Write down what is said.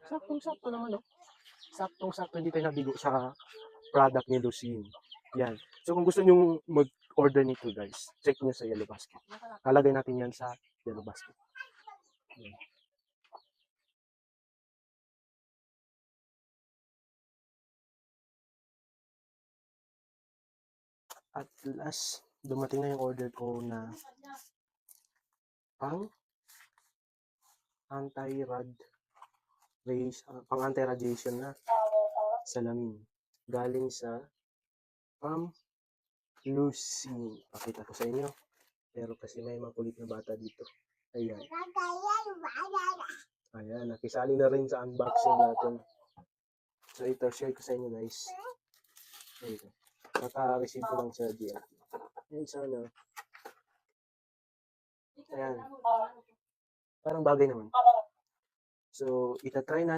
Saktong-sakto naman, oh. Saktong-sakto, hindi tayo nabigo sa product ni Lucien. Yan. So kung gusto nyong mag-order nito guys, check nyo sa Yellow Basket. Lalagay natin yan sa Yellow Basket. Yan. At last, dumating na yung order ko na pang anti-radiation na salamin. Galing sa Lucien. Pakita ko sa inyo. Pero kasi may makulit na bata dito. Ayan. Ayan, nakisali na rin sa unboxing natin. So ito, share ko sa inyo guys. Ito. Naka-receive ko lang sa DL. Ayan sana. Ayan. Parang bagay naman. So, itatry natin.